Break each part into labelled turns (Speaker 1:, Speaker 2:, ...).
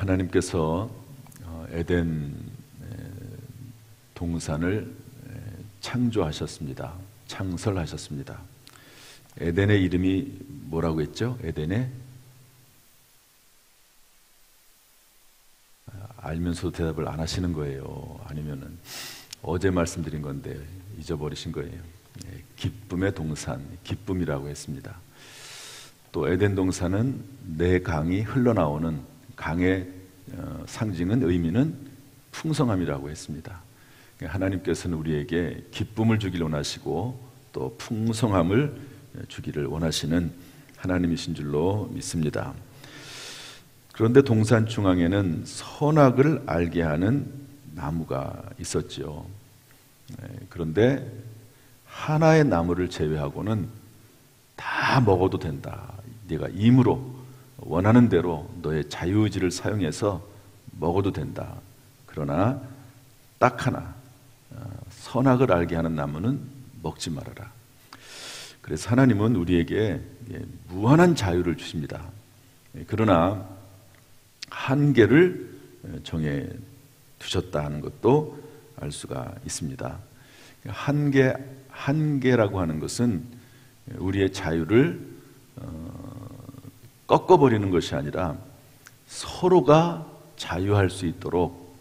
Speaker 1: 하나님께서 에덴 동산을 창조하셨습니다. 창설하셨습니다. 에덴의 이름이 뭐라고 했죠? 에덴의 알면서도 대답을 안 하시는 거예요. 아니면은 어제 말씀드린 건데 잊어버리신 거예요. 기쁨의 동산, 기쁨이라고 했습니다. 또 에덴 동산은 내 강이 흘러나오는 강의 상징은 의미는 풍성함이라고 했습니다. 하나님께서는 우리에게 기쁨을 주기를 원하시고 또 풍성함을 주기를 원하시는 하나님이신 줄로 믿습니다. 그런데 동산 중앙에는 선악을 알게 하는 나무가 있었죠. 그런데 하나의 나무를 제외하고는 다 먹어도 된다. 네가 임으로 원하는 대로 너의 자유의지를 사용해서 먹어도 된다. 그러나 딱 하나, 선악을 알게 하는 나무는 먹지 말아라. 그래서 하나님은 우리에게 무한한 자유를 주십니다. 그러나 한계를 정해 두셨다 는 것도 알 수가 있습니다. 한계라고 하는 것은 우리의 자유를 꺾어버리는 것이 아니라 서로가 자유할 수 있도록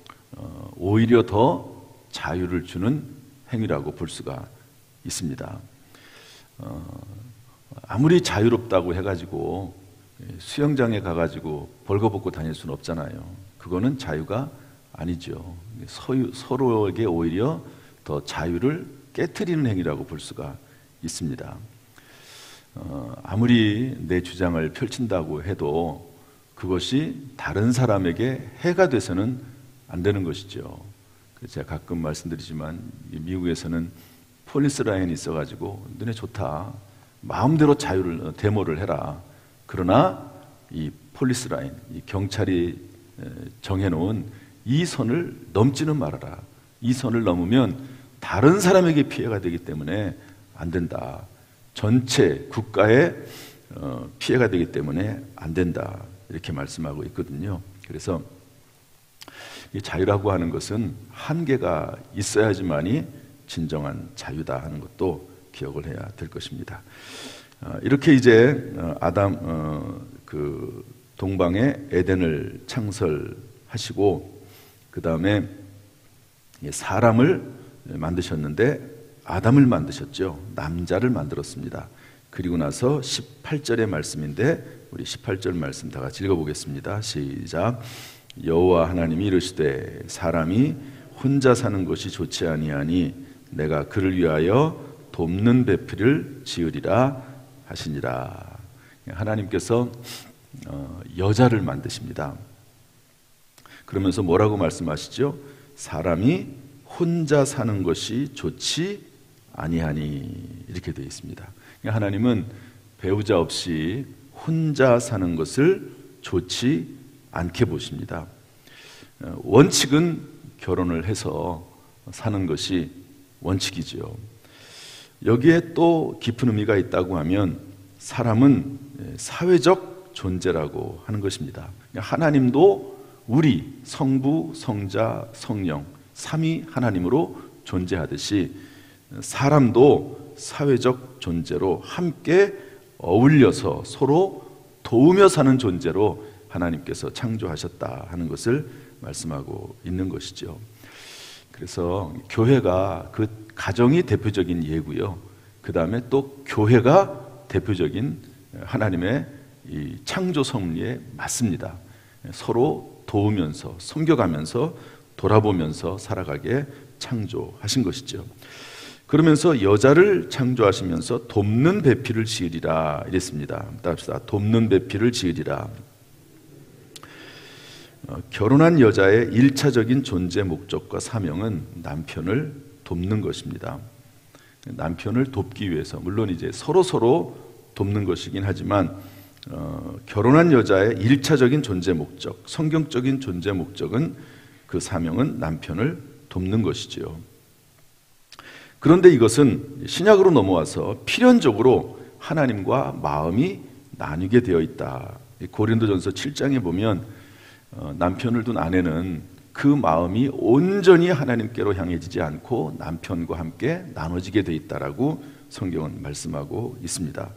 Speaker 1: 오히려 더 자유를 주는 행위라고 볼 수가 있습니다. 아무리 자유롭다고 해가지고 수영장에 가가지고 벌거벗고 다닐 수는 없잖아요. 그거는 자유가 아니죠. 서로에게 오히려 더 자유를 깨트리는 행위라고 볼 수가 있습니다. 아무리 내 주장을 펼친다고 해도 그것이 다른 사람에게 해가 돼서는 안 되는 것이죠. 제가 가끔 말씀드리지만 미국에서는 폴리스 라인이 있어가지고 너네 좋다, 마음대로 자유를 데모를 해라. 그러나 이 폴리스 라인, 이 경찰이 정해놓은 이 선을 넘지는 말아라. 이 선을 넘으면 다른 사람에게 피해가 되기 때문에 안 된다. 전체 국가에 피해가 되기 때문에 안 된다. 이렇게 말씀하고 있거든요. 그래서 이 자유라고 하는 것은 한계가 있어야지만이 진정한 자유다 하는 것도 기억을 해야 될 것입니다. 이렇게 이제 그 동방의 에덴을 창설하시고 그 다음에 사람을 만드셨는데 아담을 만드셨죠. 남자를 만들었습니다. 그리고 나서 18절의 말씀인데 우리 18절 말씀 다 같이 읽어보겠습니다. 시작. 여호와 하나님이 이르시되 사람이 혼자 사는 것이 좋지 아니하니 내가 그를 위하여 돕는 배필을 지으리라 하시니라. 하나님께서 여자를 만드십니다. 그러면서 뭐라고 말씀하시죠? 사람이 혼자 사는 것이 좋지 아니하니 이렇게 되어 있습니다. 하나님은 배우자 없이 혼자 사는 것을 좋지 않게 보십니다. 원칙은 결혼을 해서 사는 것이 원칙이지요. 여기에 또 깊은 의미가 있다고 하면 사람은 사회적 존재라고 하는 것입니다. 하나님도 우리 성부, 성자, 성령 삼위 하나님으로 존재하듯이 사람도 사회적 존재로 함께 어울려서 서로 도우며 사는 존재로 하나님께서 창조하셨다 하는 것을 말씀하고 있는 것이죠. 그래서 교회가 그 가정이 대표적인 예고요. 그 다음에 또 교회가 대표적인 하나님의 이 창조 섭리에 맞습니다. 서로 도우면서 섬겨가면서 돌아보면서 살아가게 창조하신 것이죠. 그러면서 여자를 창조하시면서 돕는 배필을 지으리라 이랬습니다. 따라합시다. 돕는 배필을 지으리라. 결혼한 여자의 1차적인 존재 목적과 사명은 남편을 돕는 것입니다. 남편을 돕기 위해서 물론 이제 서로 돕는 것이긴 하지만 결혼한 여자의 1차적인 존재 목적, 성경적인 존재 목적은 그 사명은 남편을 돕는 것이지요. 그런데 이것은 신약으로 넘어와서 필연적으로 하나님과 마음이 나뉘게 되어 있다. 고린도전서 7장에 보면 남편을 둔 아내는 그 마음이 온전히 하나님께로 향해지지 않고 남편과 함께 나눠지게 돼 있다라고 성경은 말씀하고 있습니다.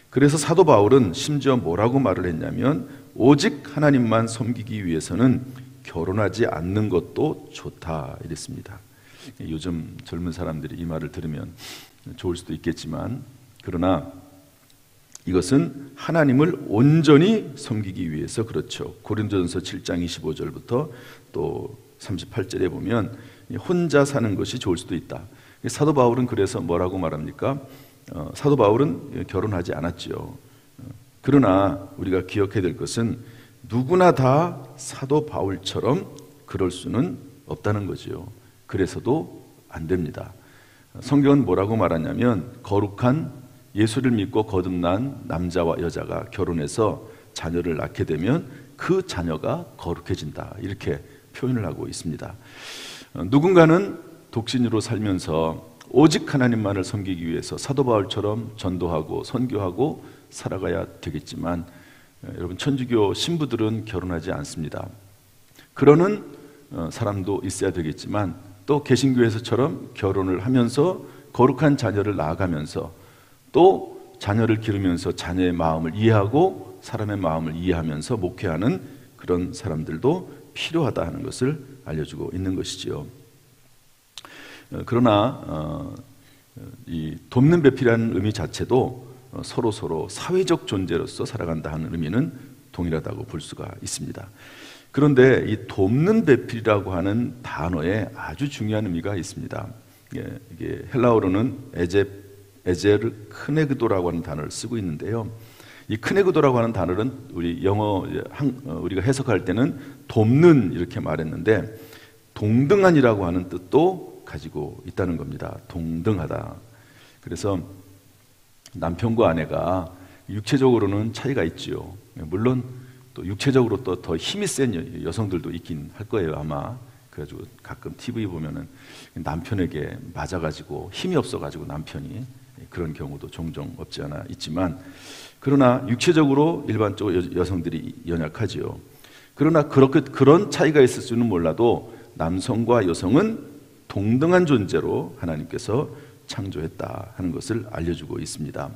Speaker 1: 그래서 사도 바울은 심지어 뭐라고 말을 했냐면 오직 하나님만 섬기기 위해서는 결혼하지 않는 것도 좋다 이랬습니다. 요즘 젊은 사람들이 이 말을 들으면 좋을 수도 있겠지만, 그러나 이것은 하나님을 온전히 섬기기 위해서 그렇죠. 고린도전서 7장 25절부터 또 38절에 보면 혼자 사는 것이 좋을 수도 있다. 사도 바울은 그래서 뭐라고 말합니까? 사도 바울은 결혼하지 않았지요. 그러나 우리가 기억해야 될 것은 누구나 다 사도 바울처럼 그럴 수는 없다는 거지요. 그래서도 안 됩니다. 성경은 뭐라고 말하냐면 거룩한 예수를 믿고 거듭난 남자와 여자가 결혼해서 자녀를 낳게 되면 그 자녀가 거룩해진다, 이렇게 표현을 하고 있습니다. 누군가는 독신으로 살면서 오직 하나님만을 섬기기 위해서 사도 바울처럼 전도하고 선교하고 살아가야 되겠지만, 여러분, 천주교 신부들은 결혼하지 않습니다. 그러는 사람도 있어야 되겠지만, 또 개신교에서처럼 결혼을 하면서 거룩한 자녀를 낳아가면서 또 자녀를 기르면서 자녀의 마음을 이해하고 사람의 마음을 이해하면서 목회하는 그런 사람들도 필요하다 하는 것을 알려주고 있는 것이지요. 그러나 이 돕는 배필이라는 의미 자체도 서로 사회적 존재로서 살아간다 하는 의미는 동일하다고 볼 수가 있습니다. 그런데 이 돕는 배필이라고 하는 단어에 아주 중요한 의미가 있습니다. 이게 헬라어로는 에제르 크네그도라고 하는 단어를 쓰고 있는데요. 이 크네그도라고 하는 단어는 우리 영어 우리가 해석할 때는 돕는 이렇게 말했는데 동등한이라고 하는 뜻도 가지고 있다는 겁니다. 동등하다. 그래서 남편과 아내가 육체적으로는 차이가 있지요. 물론 또 육체적으로 또 더 힘이 센 여성들도 있긴 할 거예요, 아마. 그래가지고 가끔 TV 보면은 남편에게 맞아가지고 힘이 없어가지고 남편이 그런 경우도 종종 없지 않아 있지만, 그러나 육체적으로 일반적으로 여성들이 연약하지요. 그러나 그런 차이가 있을 수는 몰라도 남성과 여성은 동등한 존재로 하나님께서 창조했다 하는 것을 알려주고 있습니다.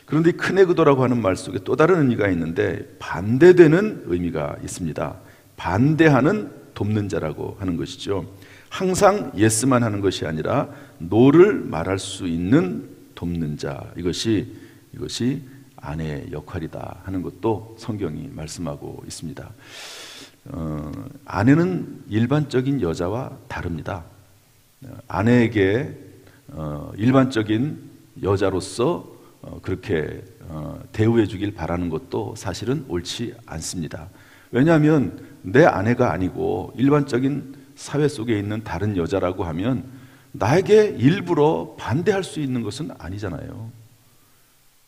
Speaker 1: 그런데 이 크네그도라고 하는 말 속에 또 다른 의미가 있는데 반대되는 의미가 있습니다. 반대하는 돕는 자라고 하는 것이죠. 항상 예스만 하는 것이 아니라 노를 말할 수 있는 돕는 자, 이것이 아내의 역할이다 하는 것도 성경이 말씀하고 있습니다. 아내는 일반적인 여자와 다릅니다. 아내에게 일반적인 여자로서 그렇게 대우해 주길 바라는 것도 사실은 옳지 않습니다. 왜냐하면 내 아내가 아니고 일반적인 사회 속에 있는 다른 여자라고 하면 나에게 일부러 반대할 수 있는 것은 아니잖아요.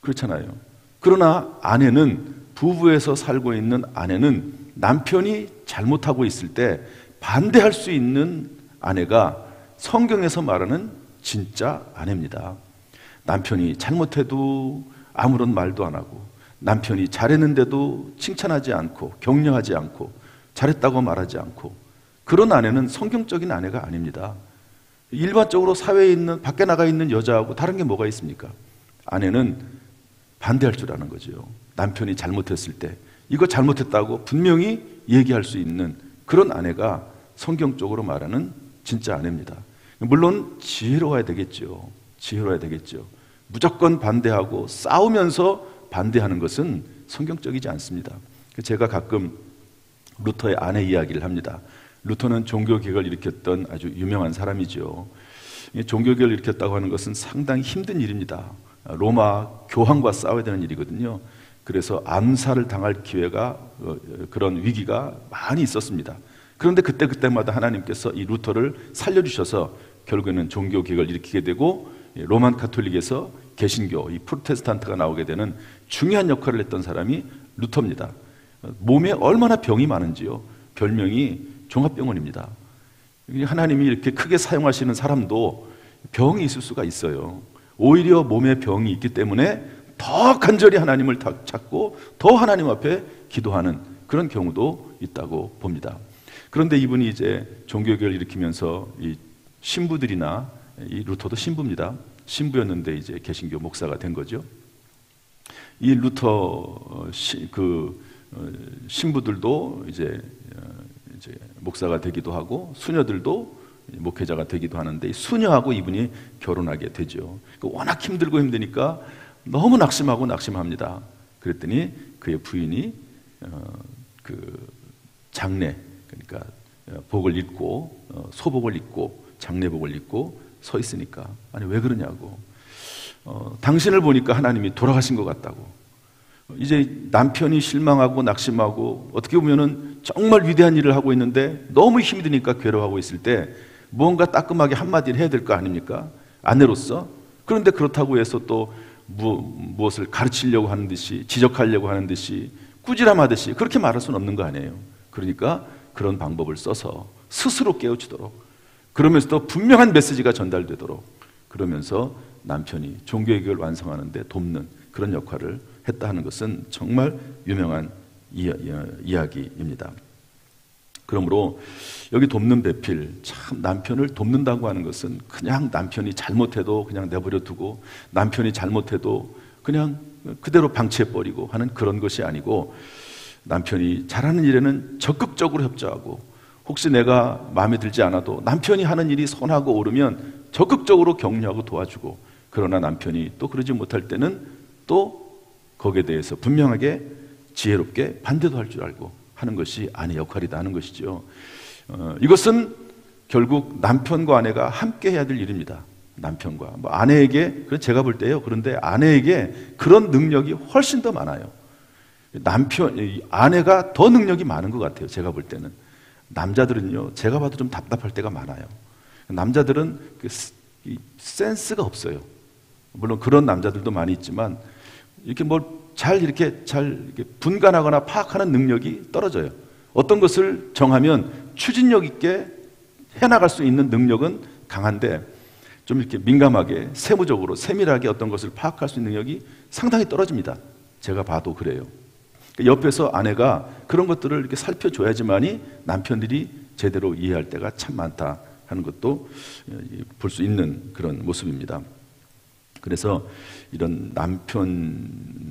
Speaker 1: 그렇잖아요. 그러나 아내는, 부부에서 살고 있는 아내는 남편이 잘못하고 있을 때 반대할 수 있는 아내가 성경에서 말하는 진짜 아내입니다. 남편이 잘못해도 아무런 말도 안 하고, 남편이 잘했는데도 칭찬하지 않고 격려하지 않고 잘했다고 말하지 않고, 그런 아내는 성경적인 아내가 아닙니다. 일반적으로 사회에 있는, 밖에 나가 있는 여자하고 다른 게 뭐가 있습니까? 아내는 반대할 줄 아는 거죠. 남편이 잘못했을 때 이거 잘못했다고 분명히 얘기할 수 있는 그런 아내가 성경적으로 말하는 진짜 아내입니다. 물론 지혜로워야 되겠죠. 지혜로워야 되겠죠. 무조건 반대하고 싸우면서 반대하는 것은 성경적이지 않습니다. 제가 가끔 루터의 아내 이야기를 합니다. 루터는 종교개혁을 일으켰던 아주 유명한 사람이죠. 종교개혁을 일으켰다고 하는 것은 상당히 힘든 일입니다. 로마 교황과 싸워야 되는 일이거든요. 그래서 암살을 당할 기회가, 그런 위기가 많이 있었습니다. 그런데 그때마다 하나님께서 이 루터를 살려주셔서 결국에는 종교개혁을 일으키게 되고 로만 카톨릭에서 개신교, 이 프로테스탄트가 나오게 되는 중요한 역할을 했던 사람이 루터입니다. 몸에 얼마나 병이 많은지요. 별명이 종합병원입니다. 하나님이 이렇게 크게 사용하시는 사람도 병이 있을 수가 있어요. 오히려 몸에 병이 있기 때문에 더 간절히 하나님을 찾고 더 하나님 앞에 기도하는 그런 경우도 있다고 봅니다. 그런데 이분이 이제 종교개혁을 일으키면서 이 신부들이나, 이 루터도 신부입니다. 신부였는데 이제 개신교 목사가 된 거죠. 이 루터 신부들도 이제 목사가 되기도 하고 수녀들도 목회자가 되기도 하는데, 수녀하고 이분이 결혼하게 되죠. 워낙 힘들고 힘드니까 너무 낙심합니다. 그랬더니 그의 부인이 장례, 그러니까 복을 입고 소복을 입고 장례복을 입고 서 있으니까, 아니 왜 그러냐고, 당신을 보니까 하나님이 돌아가신 것 같다고. 이제 남편이 실망하고 낙심하고 어떻게 보면은 정말 위대한 일을 하고 있는데 너무 힘이 드니까 괴로워하고 있을 때 무언가 따끔하게 한마디를 해야 될 거 아닙니까? 아내로서. 그런데 그렇다고 해서 또 무엇을 가르치려고 하는 듯이, 지적하려고 하는 듯이, 꾸지람하듯이 그렇게 말할 수는 없는 거 아니에요. 그러니까 그런 방법을 써서 스스로 깨우치도록, 그러면서도 분명한 메시지가 전달되도록, 그러면서 남편이 종교개혁을 완성하는 데 돕는 그런 역할을 했다 하는 것은 정말 유명한 이야기입니다. 그러므로 여기 돕는 배필, 참 남편을 돕는다고 하는 것은 그냥 남편이 잘못해도 그냥 내버려 두고, 남편이 잘못해도 그냥 그대로 방치해버리고 하는 그런 것이 아니고, 남편이 잘하는 일에는 적극적으로 협조하고, 혹시 내가 마음에 들지 않아도 남편이 하는 일이 선하고 옳으면 적극적으로 격려하고 도와주고, 그러나 남편이 또 그러지 못할 때는 또 거기에 대해서 분명하게 지혜롭게 반대도 할 줄 알고 하는 것이 아내 역할이다 하는 것이죠. 이것은 결국 남편과 아내가 함께 해야 될 일입니다. 남편과 아내에게, 제가 볼 때요, 그런데 아내에게 그런 능력이 훨씬 더 많아요. 아내가 더 능력이 많은 것 같아요. 제가 볼 때는. 남자들은요, 제가 봐도 좀 답답할 때가 많아요. 남자들은 센스가 없어요. 물론 그런 남자들도 많이 있지만, 이렇게 이렇게 분간하거나 파악하는 능력이 떨어져요. 어떤 것을 정하면 추진력 있게 해나갈 수 있는 능력은 강한데, 좀 이렇게 민감하게, 세무적으로, 세밀하게 어떤 것을 파악할 수 있는 능력이 상당히 떨어집니다. 제가 봐도 그래요. 옆에서 아내가 그런 것들을 이렇게 살펴줘야지만이 남편들이 제대로 이해할 때가 참 많다 하는 것도 볼 수 있는 그런 모습입니다. 그래서 이런 남편과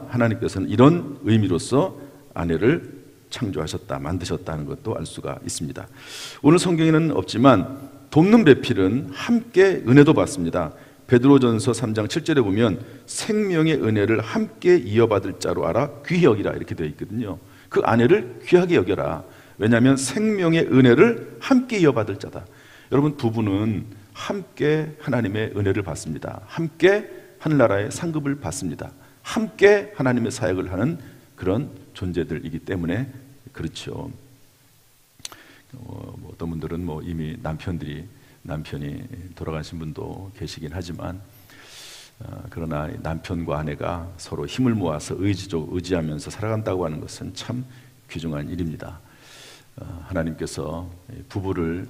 Speaker 1: 하나님께서는 이런 의미로서 아내를 창조하셨다, 만드셨다는 것도 알 수가 있습니다. 오늘 성경에는 없지만 돕는 배필은 함께 은혜도 받습니다. 베드로전서 3장 7절에 보면 생명의 은혜를 함께 이어받을 자로 알아 귀히 여기라 이렇게 되어 있거든요. 그 아내를 귀하게 여겨라. 왜냐하면 생명의 은혜를 함께 이어받을 자다. 여러분, 부부는 함께 하나님의 은혜를 받습니다. 함께 하늘나라의 상급을 받습니다. 함께 하나님의 사역을 하는 그런 존재들이기 때문에 그렇죠. 어떤 분들은 이미 남편이 돌아가신 분도 계시긴 하지만, 그러나 남편과 아내가 서로 힘을 모아서 의지하면서 살아간다고 하는 것은 참 귀중한 일입니다. 하나님께서 부부를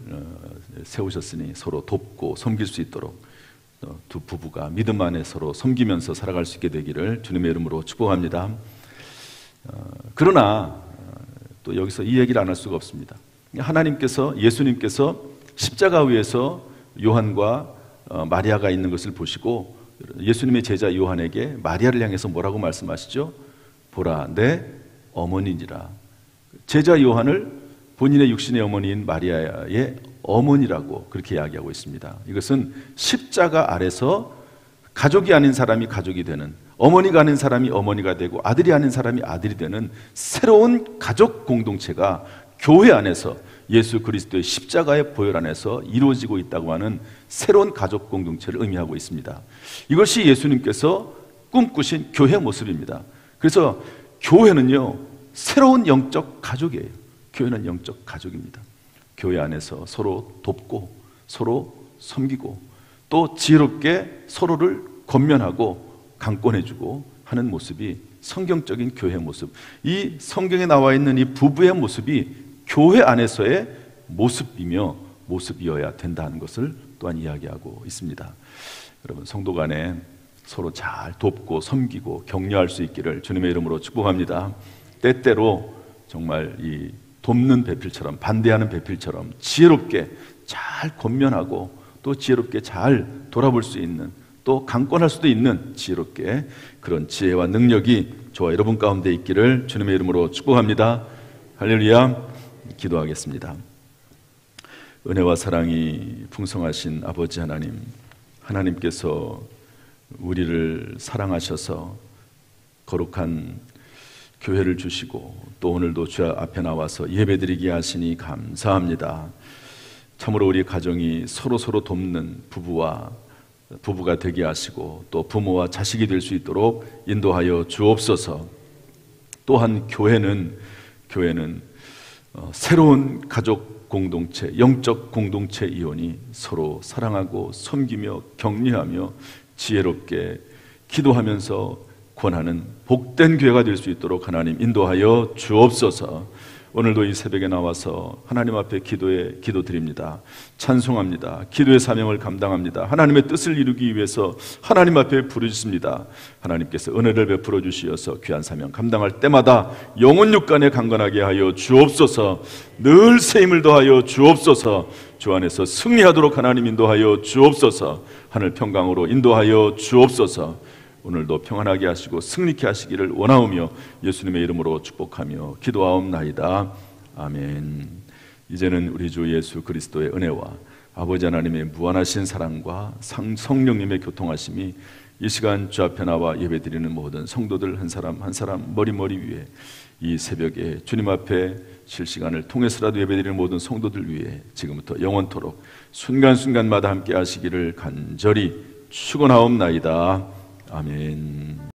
Speaker 1: 세우셨으니 서로 돕고 섬길 수 있도록 두 부부가 믿음 안에 서로 섬기면서 살아갈 수 있게 되기를 주님의 이름으로 축복합니다. 그러나 또 여기서 이 얘기를 안 할 수가 없습니다. 예수님께서 십자가 위에서 요한과 마리아가 있는 것을 보시고 예수님의 제자 요한에게 마리아를 향해서 뭐라고 말씀하시죠? 보라, 내 어머니니라. 제자 요한을 본인의 육신의 어머니인 마리아의 어머니라고 그렇게 이야기하고 있습니다. 이것은 십자가 아래서 가족이 아닌 사람이 가족이 되는, 어머니가 아닌 사람이 어머니가 되고 아들이 아닌 사람이 아들이 되는 새로운 가족 공동체가 교회 안에서 예수 그리스도의 십자가의 보혈 안에서 이루어지고 있다고 하는 새로운 가족 공동체를 의미하고 있습니다. 이것이 예수님께서 꿈꾸신 교회 모습입니다. 그래서 교회는요, 새로운 영적 가족이에요. 교회는 영적 가족입니다. 교회 안에서 서로 돕고 서로 섬기고 또 지혜롭게 서로를 권면하고 강권해주고 하는 모습이 성경적인 교회 모습. 이 성경에 나와 있는 이 부부의 모습이 교회 안에서의 모습이어야 된다는 것을 또한 이야기하고 있습니다. 여러분, 성도 간에 서로 잘 돕고 섬기고 격려할 수 있기를 주님의 이름으로 축복합니다. 때때로 정말 이 돕는 배필처럼, 반대하는 배필처럼 지혜롭게 잘 권면하고 또 지혜롭게 잘 돌아볼 수 있는, 또 강권할 수도 있는 지혜롭게 그런 지혜와 능력이 저와 여러분 가운데 있기를 주님의 이름으로 축복합니다. 할렐루야. 기도하겠습니다. 은혜와 사랑이 풍성하신 아버지 하나님, 하나님께서 우리를 사랑하셔서 거룩한 교회를 주시고 또 오늘도 주 앞에 나와서 예배드리게 하시니 감사합니다. 참으로 우리 가정이 서로 돕는 부부가 되게 하시고 또 부모와 자식이 될 수 있도록 인도하여 주옵소서. 또한 교회는 새로운 가족 공동체, 영적 공동체 이온이 서로 사랑하고 섬기며 격려하며 지혜롭게 기도하면서 권하는 복된 교회가 될 수 있도록 하나님 인도하여 주옵소서. 오늘도 이 새벽에 나와서 하나님 앞에 기도드립니다. 찬송합니다. 기도의 사명을 감당합니다. 하나님의 뜻을 이루기 위해서 하나님 앞에 부르짖습니다. 하나님께서 은혜를 베풀어 주시어서 귀한 사명 감당할 때마다 영혼 육간에 강건하게 하여 주옵소서. 늘 새 힘을 더하여 주옵소서. 주 안에서 승리하도록 하나님 인도하여 주옵소서. 하늘 평강으로 인도하여 주옵소서. 오늘도 평안하게 하시고 승리케 하시기를 원하오며 예수님의 이름으로 축복하며 기도하옵나이다. 아멘. 이제는 우리 주 예수 그리스도의 은혜와 아버지 하나님의 무한하신 사랑과 성령님의 교통하심이 이 시간 주 앞에 나와 예배드리는 모든 성도들 한 사람 한 사람 머리 위에 이 새벽에 주님 앞에 실시간을 통해서라도 예배드리는 모든 성도들 위해 지금부터 영원토록 순간순간마다 함께 하시기를 간절히 축원하옵나이다. 아멘.